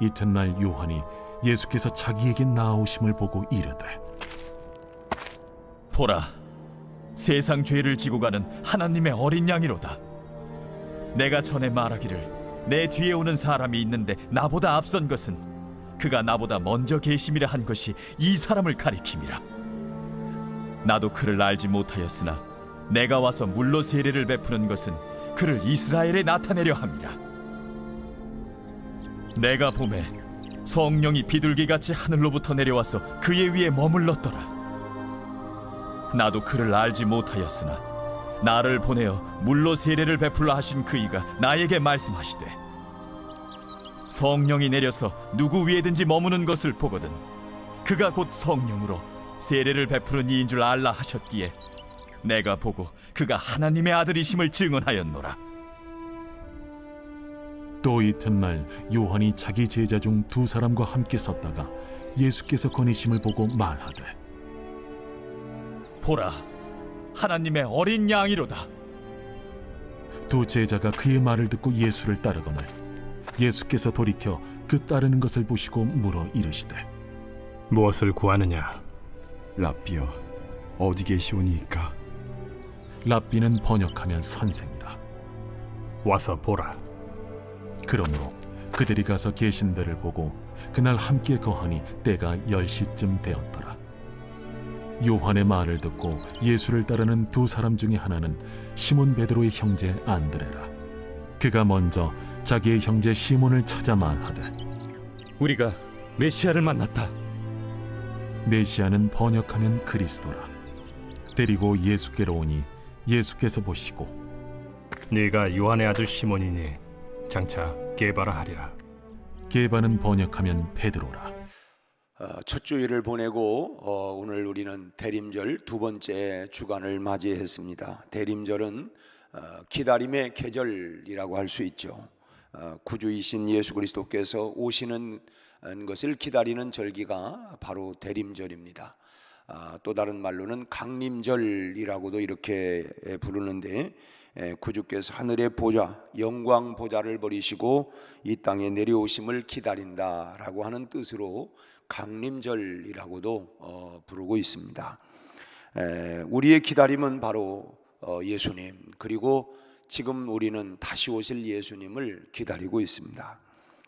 이튿날 요한이 예수께서 자기에게 나아오심을 보고 이르되, 보라, 세상 죄를 지고 가는 하나님의 어린 양이로다. 내가 전에 말하기를 내 뒤에 오는 사람이 있는데 나보다 앞선 것은 그가 나보다 먼저 계심이라 한 것이 이 사람을 가리킴이라. 나도 그를 알지 못하였으나 내가 와서 물로 세례를 베푸는 것은 그를 이스라엘에 나타내려 함이라. 내가 보매 성령이 비둘기같이 하늘로부터 내려와서 그의 위에 머물렀더라. 나도 그를 알지 못하였으나 나를 보내어 물로 세례를 베풀라 하신 그이가 나에게 말씀하시되, 성령이 내려서 누구 위에든지 머무는 것을 보거든 그가 곧 성령으로 세례를 베푸는 이인 줄 알라 하셨기에 내가 보고 그가 하나님의 아들이심을 증언하였노라. 또 이튿날 요한이 자기 제자 중 두 사람과 함께 섰다가 예수께서 거니심을 보고 말하되, 보라, 하나님의 어린 양이로다. 두 제자가 그의 말을 듣고 예수를 따르거늘 예수께서 돌이켜 그 따르는 것을 보시고 물어 이르시되, 무엇을 구하느냐? 랍비여, 어디 계시오니이까? 랍비는 번역하면 선생이라. 와서 보라. 그러므로 그들이 가서 계신 데를 보고 그날 함께 거하니 때가 10시쯤 되었더라. 요한의 말을 듣고 예수를 따르는 두 사람 중에 하나는 시몬 베드로의 형제 안드레라. 그가 먼저 자기의 형제 시몬을 찾아 말하되, 우리가 메시아를 만났다. 메시아는 번역하면 그리스도라. 데리고 예수께로 오니 예수께서 보시고, 네가 요한의 아들 시몬이니 장차 게바라 하리라. 게바는 번역하면 베드로라. 첫 주일을 보내고 오늘 우리는 대림절 두 번째 주간을 맞이했습니다. 대림절은 기다림의 계절이라고 할 수 있죠. 구주이신 예수 그리스도께서 오시는 것을 기다리는 절기가 바로 대림절입니다. 또 다른 말로는 강림절이라고도 이렇게 부르는데, 구주께서 하늘의 보좌, 영광 보좌를 버리시고 이 땅에 내려오심을 기다린다라고 하는 뜻으로 강림절이라고도 부르고 있습니다. 우리의 기다림은 바로 예수님, 그리고 지금 우리는 다시 오실 예수님을 기다리고 있습니다.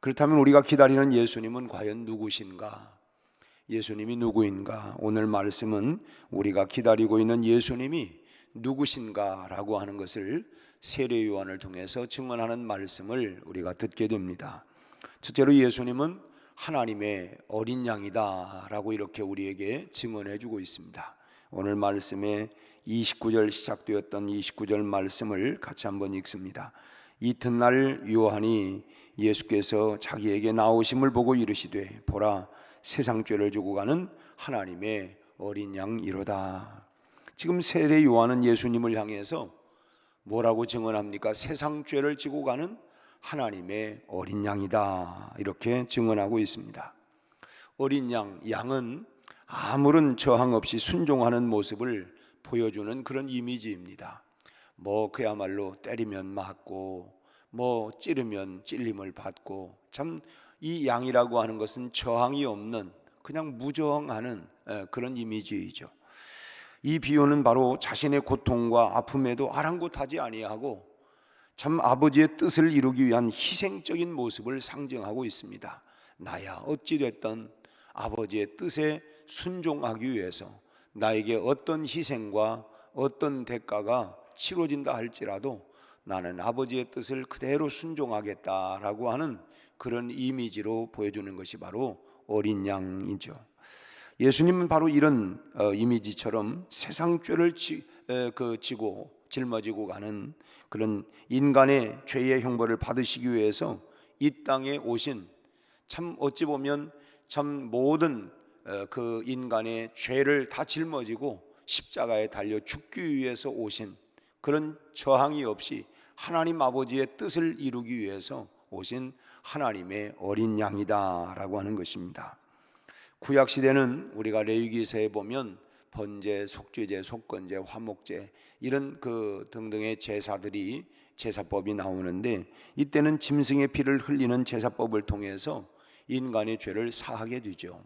그렇다면 우리가 기다리는 예수님은 과연 누구신가? 예수님이 누구인가? 오늘 말씀은 우리가 기다리고 있는 예수님이 누구신가라고 하는 것을 세례 요한을 통해서 증언하는 말씀을 우리가 듣게 됩니다. 첫째로 예수님은 하나님의 어린 양이다 라고 이렇게 우리에게 증언해 주고 있습니다. 오늘 말씀에 29절 시작되었던 29절 말씀을 같이 한번 읽습니다. 이튿날 요한이 예수께서 자기에게 나오심을 보고 이르시되, 보라, 세상 죄를 지고 가는 하나님의 어린 양이로다. 지금 세례 요한은 예수님을 향해서 뭐라고 증언합니까? 세상 죄를 지고 가는 하나님의 어린 양이다, 이렇게 증언하고 있습니다. 어린 양, 양은 아무런 저항 없이 순종하는 모습을 보여주는 그런 이미지입니다. 그야말로 때리면 맞고 찌르면 찔림을 받고, 참 이 양이라고 하는 것은 저항이 없는 그냥 무저항하는 그런 이미지이죠. 이 비유는 바로 자신의 고통과 아픔에도 아랑곳하지 아니하고 참 아버지의 뜻을 이루기 위한 희생적인 모습을 상징하고 있습니다. 나야 어찌됐든 아버지의 뜻에 순종하기 위해서 나에게 어떤 희생과 어떤 대가가 치러진다 할지라도 나는 아버지의 뜻을 그대로 순종하겠다라고 하는 그런 이미지로 보여주는 것이 바로 어린 양이죠. 예수님은 바로 이런 이미지처럼 세상 죄를 지고 짊어지고 가는 그런 인간의 죄의 형벌을 받으시기 위해서 이 땅에 오신, 참 어찌 보면 참 모든 그 인간의 죄를 다 짊어지고 십자가에 달려 죽기 위해서 오신, 그런 저항이 없이 하나님 아버지의 뜻을 이루기 위해서 오신 하나님의 어린 양이다라고 하는 것입니다. 구약시대는 우리가 레위기서에 보면 번제, 속죄제, 속건제, 화목제 이런 그 등등의 제사법이 나오는데, 이때는 짐승의 피를 흘리는 제사법을 통해서 인간의 죄를 사하게 되죠.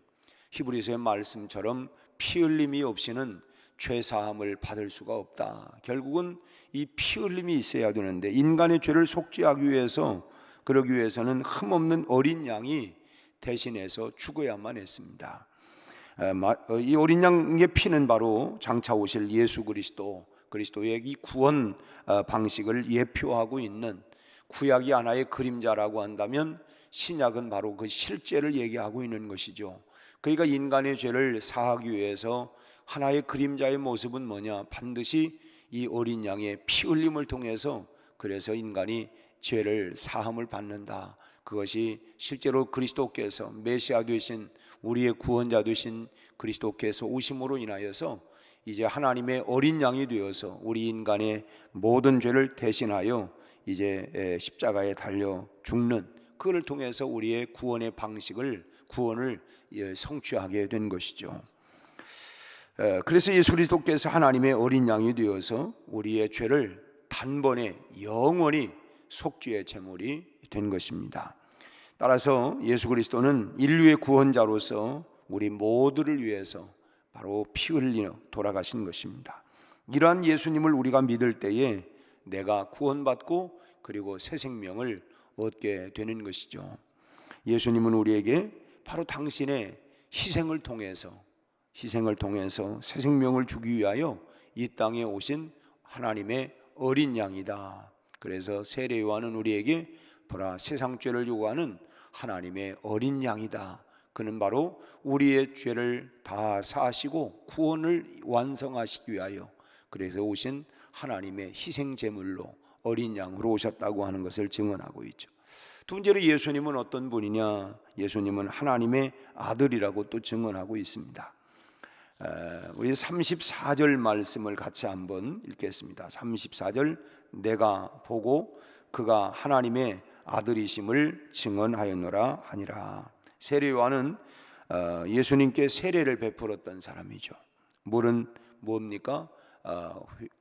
히브리서의 말씀처럼 피 흘림이 없이는 죄 사함을 받을 수가 없다. 결국은 이 피 흘림이 있어야 되는데 인간의 죄를 속죄하기 위해서, 그러기 위해서는 흠없는 어린 양이 대신해서 죽어야만 했습니다. 이 어린 양의 피는 바로 장차 오실 예수 그리스도의 이 구원 방식을 예표하고 있는, 구약이 하나의 그림자라고 한다면 신약은 바로 그 실제를 얘기하고 있는 것이죠. 그러니까 인간의 죄를 사하기 위해서 하나의 그림자의 모습은 뭐냐? 반드시 이 어린 양의 피 흘림을 통해서, 그래서 인간이 죄를 사함을 받는다. 그것이 실제로 그리스도께서 메시아 되신, 우리의 구원자 되신 그리스도께서 오심으로 인하여서 이제 하나님의 어린 양이 되어서 우리 인간의 모든 죄를 대신하여 이제 십자가에 달려 죽는, 그를 통해서 우리의 구원의 방식을, 구원을 성취하게 된 것이죠. 그래서 예수 그리스도께서 하나님의 어린 양이 되어서 우리의 죄를 단번에 영원히 속죄의 제물이 된 것입니다. 따라서 예수 그리스도는 인류의 구원자로서 우리 모두를 위해서 바로 피 흘리며 돌아가신 것입니다. 이러한 예수님을 우리가 믿을 때에 내가 구원받고 그리고 새 생명을 얻게 되는 것이죠. 예수님은 우리에게 바로 당신의 희생을 통해서 새 생명을 주기 위하여 이 땅에 오신 하나님의 어린 양이다. 그래서 세례 요한은 우리에게 보라, 세상 죄를 요구하는 하나님의 어린 양이다. 그는 바로 우리의 죄를 다 사하시고 구원을 완성하시기 위하여 그래서 오신 하나님의 희생 제물로 어린 양으로 오셨다고 하는 것을 증언하고 있죠. 두 번째로 예수님은 어떤 분이냐? 예수님은 하나님의 아들이라고 또 증언하고 있습니다. 우리 34절 말씀을 같이 한번 읽겠습니다. 34절, 내가 보고 그가 하나님의 아들이심을 증언하였노라 하니라. 세례 요한은 예수님께 세례를 베풀었던 사람이죠. 물은 뭡니까?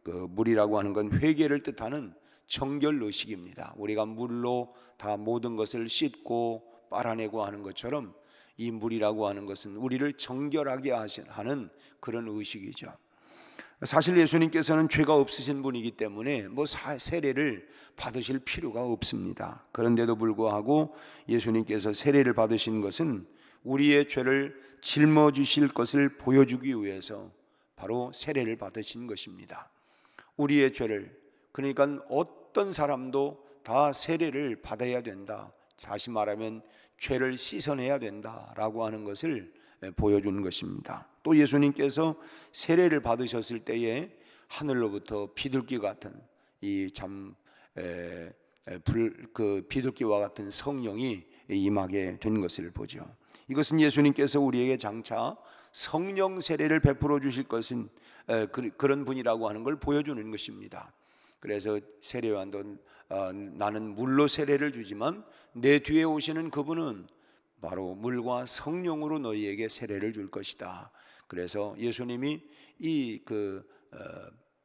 물이라고 하는 건 회개를 뜻하는 정결 의식입니다. 우리가 물로 다 모든 것을 씻고 빨아내고 하는 것처럼 이 물이라고 하는 것은 우리를 정결하게 하는 그런 의식이죠. 사실 예수님께서는 죄가 없으신 분이기 때문에 세례를 받으실 필요가 없습니다. 그런데도 불구하고 예수님께서 세례를 받으신 것은 우리의 죄를 짊어지실 것을 보여주기 위해서 바로 세례를 받으신 것입니다. 우리의 죄를, 그러니까 어떤 사람도 다 세례를 받아야 된다. 다시 말하면 죄를 씻어내야 된다라고 하는 것을 보여주는 것입니다. 또 예수님께서 세례를 받으셨을 때에 하늘로부터 비둘기 같은 비둘기와 같은 성령이 임하게 된 것을 보죠. 이것은 예수님께서 우리에게 장차 성령 세례를 베풀어 주실 것은 그런 분이라고 하는 걸 보여주는 것입니다. 그래서 세례 요한도 나는 물로 세례를 주지만 내 뒤에 오시는 그분은 바로 물과 성령으로 너희에게 세례를 줄 것이다. 그래서 예수님이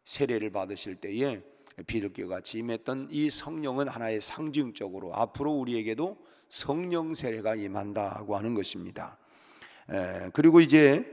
세례를 받으실 때에 비둘기와 같이 임했던 이 성령은 하나의 상징적으로 앞으로 우리에게도 성령 세례가 임한다고 하는 것입니다. 그리고 이제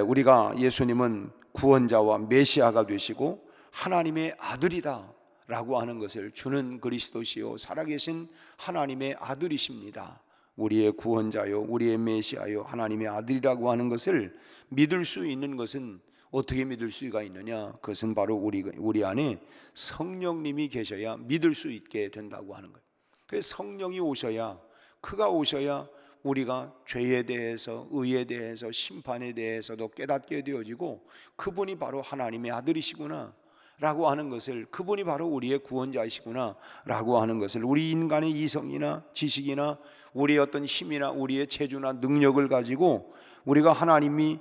우리가 예수님은 구원자와 메시아가 되시고 하나님의 아들이다 라고 하는 것을 주는 그리스도시요 살아계신 하나님의 아들이십니다. 우리의 구원자요 우리의 메시아요 하나님의 아들이라고 하는 것을 믿을 수 있는 것은 어떻게 믿을 수가 있느냐? 그것은 바로 우리 안에 성령님이 계셔야 믿을 수 있게 된다고 하는 거예요. 그래서 성령이 오셔야, 그가 오셔야 우리가 죄에 대해서, 의에 대해서, 심판에 대해서도 깨닫게 되어지고 그분이 바로 하나님의 아들이시구나 라고 하는 것을, 그분이 바로 우리의 구원자이시구나 라고 하는 것을, 우리 인간의 이성이나 지식이나 우리의 어떤 힘이나 우리의 체주나 능력을 가지고 우리가 하나님이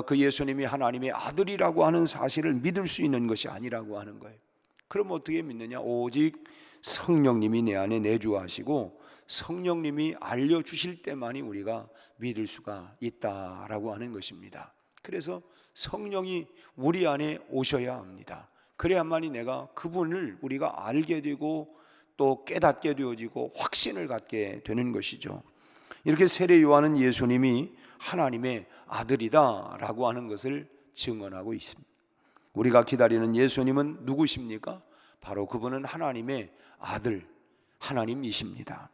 그 예수님이 하나님의 아들이라고 하는 사실을 믿을 수 있는 것이 아니라고 하는 거예요. 그럼 어떻게 믿느냐? 오직 성령님이 내 안에 내주하시고 성령님이 알려주실 때만이 우리가 믿을 수가 있다라고 하는 것입니다. 그래서 성령이 우리 안에 오셔야 합니다. 그래야만이 내가 그분을 우리가 알게 되고 또 깨닫게 되어지고 확신을 갖게 되는 것이죠. 이렇게 세례 요한은 예수님이 하나님의 아들이다라고 하는 것을 증언하고 있습니다. 우리가 기다리는 예수님은 누구십니까? 바로 그분은 하나님의 아들, 하나님이십니다.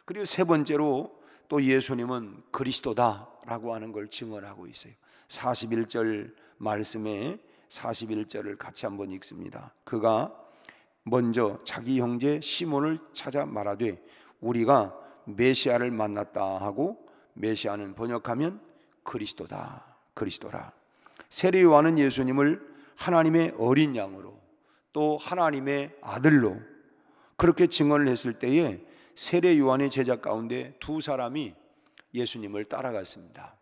그리고 세 번째로 또 예수님은 그리스도다라고 하는 걸 증언하고 있어요. 41절 말씀에 41절을 같이 한번 읽습니다. 그가 먼저 자기 형제 시몬을 찾아 말하되 우리가 메시아를 만났다 하고, 메시아는 번역하면 그리스도다, 그리스도라. 세례 요한은 예수님을 하나님의 어린 양으로 또 하나님의 아들로 그렇게 증언을 했을 때에 세례 요한의 제자 가운데 두 사람이 예수님을 따라갔습니다.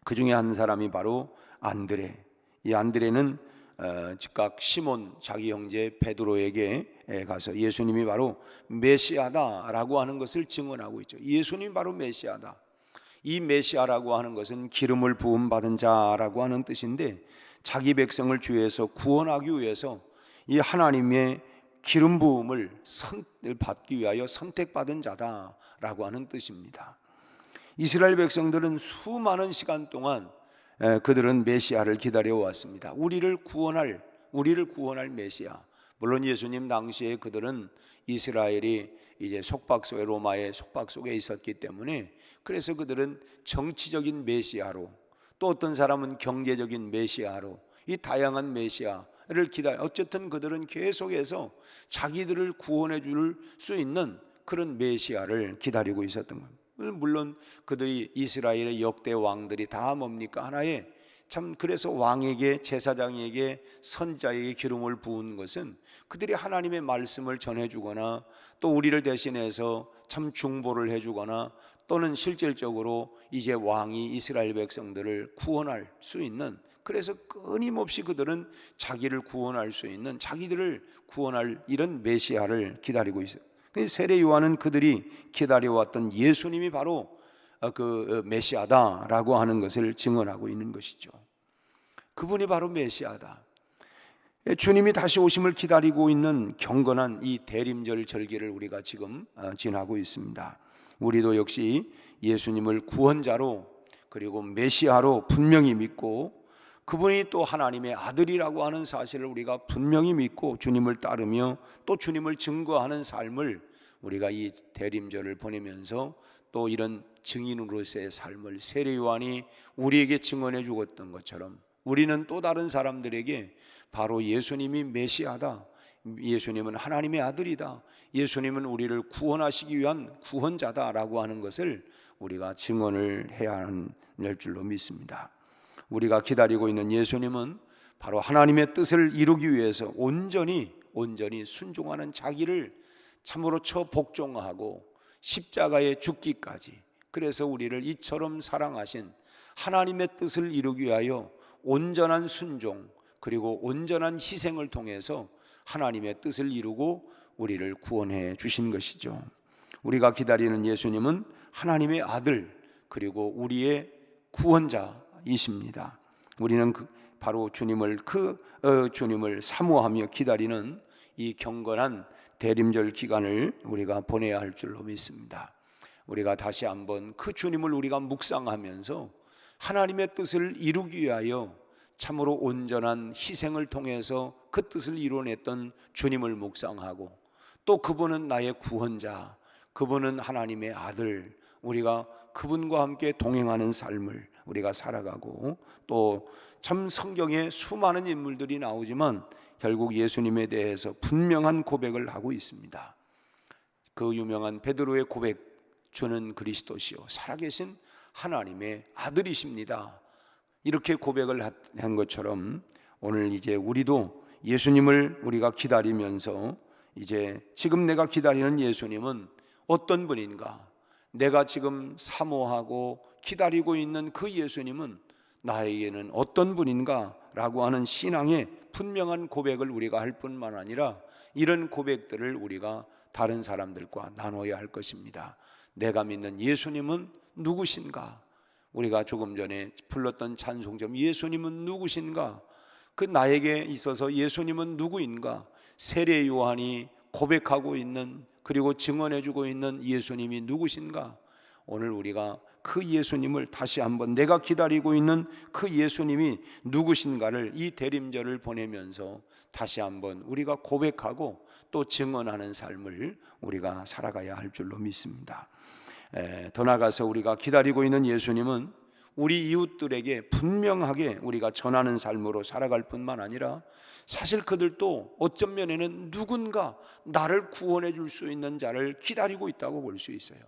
그 중에 한 사람이 바로 안드레. 이 안드레는 즉각 시몬 자기 형제 베드로에게 가서 예수님이 바로 메시아다라고 하는 것을 증언하고 있죠. 예수님이 바로 메시아다. 이 메시아라고 하는 것은 기름을 부음 받은 자라고 하는 뜻인데, 자기 백성을 죄에서 구원하기 위해서 이 하나님의 기름 부음을 받기 위하여 선택받은 자다라고 하는 뜻입니다. 이스라엘 백성들은 수많은 시간 동안 그들은 메시아를 기다려 왔습니다. 우리를 구원할 메시아. 물론 예수님 당시에 그들은 이스라엘이 이제 속박 속에, 로마의 속박 속에 있었기 때문에, 그래서 그들은 정치적인 메시아로, 또 어떤 사람은 경제적인 메시아로, 이 다양한 메시아를 기다려, 어쨌든 그들은 계속해서 자기들을 구원해 줄 수 있는 그런 메시아를 기다리고 있었던 겁니다. 물론 그들이 이스라엘의 역대 왕들이 다 뭡니까? 하나의 참, 그래서 왕에게, 제사장에게, 선자에게 기름을 부은 것은 그들이 하나님의 말씀을 전해주거나 또 우리를 대신해서 참 중보를 해주거나 또는 실질적으로 이제 왕이 이스라엘 백성들을 구원할 수 있는, 그래서 끊임없이 그들은 자기를 구원할 수 있는, 자기들을 구원할 이런 메시아를 기다리고 있어요. 세례 요한은 그들이 기다려왔던 예수님이 바로 그 메시아다라고 하는 것을 증언하고 있는 것이죠. 그분이 바로 메시아다. 주님이 다시 오심을 기다리고 있는 경건한 이 대림절 절기를 우리가 지금 지나고 있습니다. 우리도 역시 예수님을 구원자로 그리고 메시아로 분명히 믿고, 그분이 또 하나님의 아들이라고 하는 사실을 우리가 분명히 믿고 주님을 따르며 또 주님을 증거하는 삶을 우리가 이 대림절을 보내면서 또 이런 증인으로서의 삶을 세례 요한이 우리에게 증언해 주었던 것처럼 우리는 또 다른 사람들에게 바로 예수님이 메시아다, 예수님은 하나님의 아들이다, 예수님은 우리를 구원하시기 위한 구원자다라고 하는 것을 우리가 증언을 해야 하는 줄로 믿습니다. 우리가 기다리고 있는 예수님은 바로 하나님의 뜻을 이루기 위해서 온전히 순종하는, 자기를 참으로 처복종하고 십자가에 죽기까지, 그래서 우리를 이처럼 사랑하신 하나님의 뜻을 이루기 위하여 온전한 순종 그리고 온전한 희생을 통해서 하나님의 뜻을 이루고 우리를 구원해 주신 것이죠. 우리가 기다리는 예수님은 하나님의 아들 그리고 우리의 구원자이십니다. 우리는 바로 주님을 사모하며 기다리는 이 경건한 대림절 기간을 우리가 보내야 할 줄로 믿습니다. 우리가 다시 한번 그 주님을 우리가 묵상하면서 하나님의 뜻을 이루기 위하여 참으로 온전한 희생을 통해서 그 뜻을 이뤄냈던 주님을 묵상하고, 또 그분은 나의 구원자, 그분은 하나님의 아들, 우리가 그분과 함께 동행하는 삶을 우리가 살아가고, 또 참 성경에 수많은 인물들이 나오지만 결국 예수님에 대해서 분명한 고백을 하고 있습니다. 그 유명한 베드로의 고백, 주는 그리스도시요 살아계신 하나님의 아들이십니다. 이렇게 고백을 한 것처럼 오늘 이제 우리도 예수님을 우리가 기다리면서 이제 지금 내가 기다리는 예수님은 어떤 분인가, 내가 지금 사모하고 기다리고 있는 그 예수님은 나에게는 어떤 분인가 라고 하는 신앙의 분명한 고백을 우리가 할 뿐만 아니라 이런 고백들을 우리가 다른 사람들과 나눠야 할 것입니다. 내가 믿는 예수님은 누구신가? 우리가 조금 전에 불렀던 찬송점 예수님은 누구신가? 그 나에게 있어서 예수님은 누구인가? 세례 요한이 고백하고 있는, 그리고 증언해주고 있는 예수님이 누구신가? 오늘 우리가 그 예수님을 다시 한번, 내가 기다리고 있는 그 예수님이 누구신가를 이 대림절을 보내면서 다시 한번 우리가 고백하고 또 증언하는 삶을 우리가 살아가야 할 줄로 믿습니다. 더 나아가서 우리가 기다리고 있는 예수님은 우리 이웃들에게 분명하게 우리가 전하는 삶으로 살아갈 뿐만 아니라 사실 그들도 어쩐 면에는 누군가 나를 구원해 줄 수 있는 자를 기다리고 있다고 볼 수 있어요.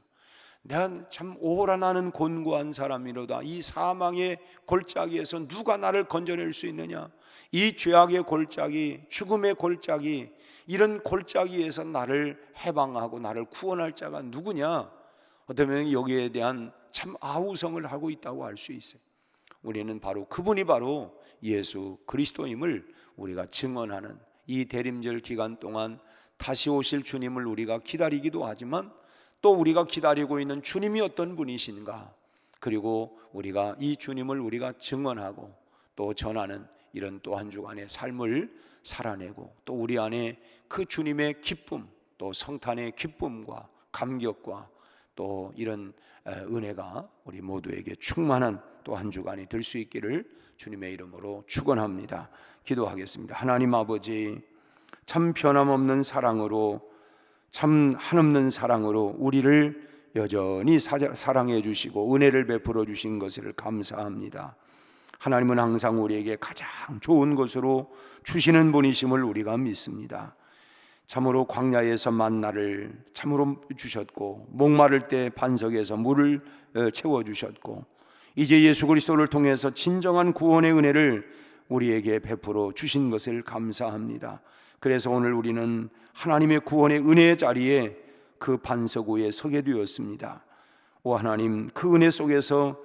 내가 참 오호라 나는 곤고한 사람이로다. 이 사망의 골짜기에서 누가 나를 건져낼 수 있느냐? 이 죄악의 골짜기, 죽음의 골짜기, 이런 골짜기에서 나를 해방하고 나를 구원할 자가 누구냐? 어쩌면 여기에 대한 참 아우성을 하고 있다고 할 수 있어요. 우리는 바로 그분이 바로 예수 그리스도임을 우리가 증언하는 이 대림절 기간 동안 다시 오실 주님을 우리가 기다리기도 하지만 또 우리가 기다리고 있는 주님이 어떤 분이신가, 그리고 우리가 이 주님을 우리가 증언하고 또 전하는 이런 또 한 주간의 삶을 살아내고 또 우리 안에 그 주님의 기쁨, 또 성탄의 기쁨과 감격과 또 이런 은혜가 우리 모두에게 충만한 또 한 주간이 될 수 있기를 주님의 이름으로 축원합니다. 기도하겠습니다. 하나님 아버지, 참 변함없는 사랑으로, 참 한없는 사랑으로 우리를 여전히 사랑해 주시고 은혜를 베풀어 주신 것을 감사합니다. 하나님은 항상 우리에게 가장 좋은 것으로 주시는 분이심을 우리가 믿습니다. 참으로 광야에서 만나를 참으로 주셨고, 목마를 때 반석에서 물을 채워주셨고, 이제 예수 그리스도를 통해서 진정한 구원의 은혜를 우리에게 베풀어 주신 것을 감사합니다. 그래서 오늘 우리는 하나님의 구원의 은혜의 자리에 그 반석 위에 서게 되었습니다. 오 하나님, 그 은혜 속에서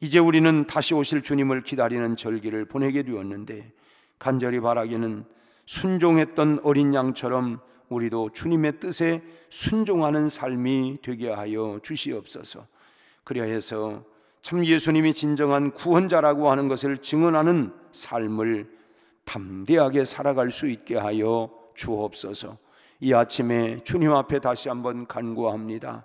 이제 우리는 다시 오실 주님을 기다리는 절기를 보내게 되었는데, 간절히 바라기는 순종했던 어린 양처럼 우리도 주님의 뜻에 순종하는 삶이 되게 하여 주시옵소서. 그리하여서 참 예수님이 진정한 구원자라고 하는 것을 증언하는 삶을 담대하게 살아갈 수 있게 하여 주옵소서. 이 아침에 주님 앞에 다시 한번 간구합니다.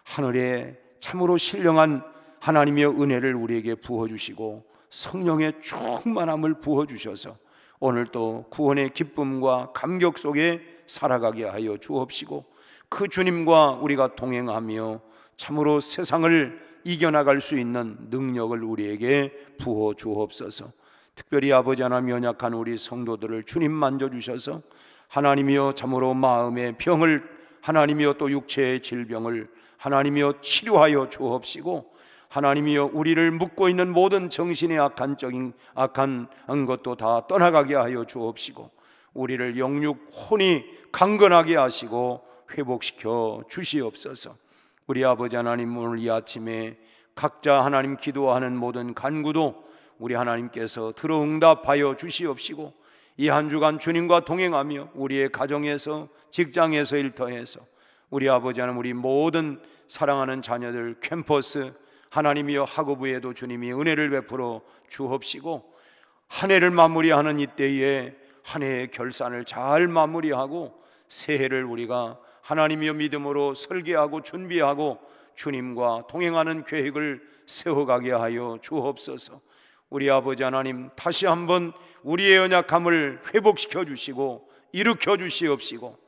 하늘에 참으로 신령한 하나님의 은혜를 우리에게 부어주시고 성령의 충만함을 부어주셔서 오늘도 구원의 기쁨과 감격 속에 살아가게 하여 주옵시고, 그 주님과 우리가 동행하며 참으로 세상을 이겨나갈 수 있는 능력을 우리에게 부어 주옵소서. 특별히 아버지 하나님, 연약한 우리 성도들을 주님 만져주셔서 하나님이여 참으로 마음의 병을, 하나님이여 또 육체의 질병을 하나님이여 치료하여 주옵시고, 하나님이여 우리를 묶고 있는 모든 정신의 악한 것도 다 떠나가게 하여 주옵시고, 우리를 영육 혼이 강건하게 하시고 회복시켜 주시옵소서. 우리 아버지 하나님, 오늘 이 아침에 각자 하나님 기도하는 모든 간구도 우리 하나님께서 들어 응답하여 주시옵시고, 이 한 주간 주님과 동행하며 우리의 가정에서, 직장에서, 일터에서 우리 아버지 하나님, 우리 모든 사랑하는 자녀들 캠퍼스 하나님이여 학업부에도 주님이 은혜를 베풀어 주옵시고, 한 해를 마무리하는 이때에 한 해의 결산을 잘 마무리하고 새해를 우리가 하나님이여 믿음으로 설계하고 준비하고 주님과 동행하는 계획을 세워가게 하여 주옵소서. 우리 아버지 하나님, 다시 한번 우리의 연약함을 회복시켜 주시고 일으켜 주시옵시고,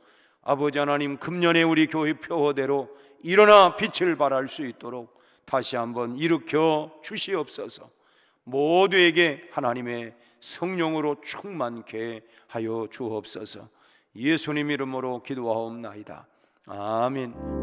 아버지 하나님, 금년에 우리 교회 표어대로 일어나 빛을 발할 수 있도록 다시 한번 일으켜 주시옵소서. 모두에게 하나님의 성령으로 충만케 하여 주옵소서. 예수님 이름으로 기도하옵나이다. 아멘.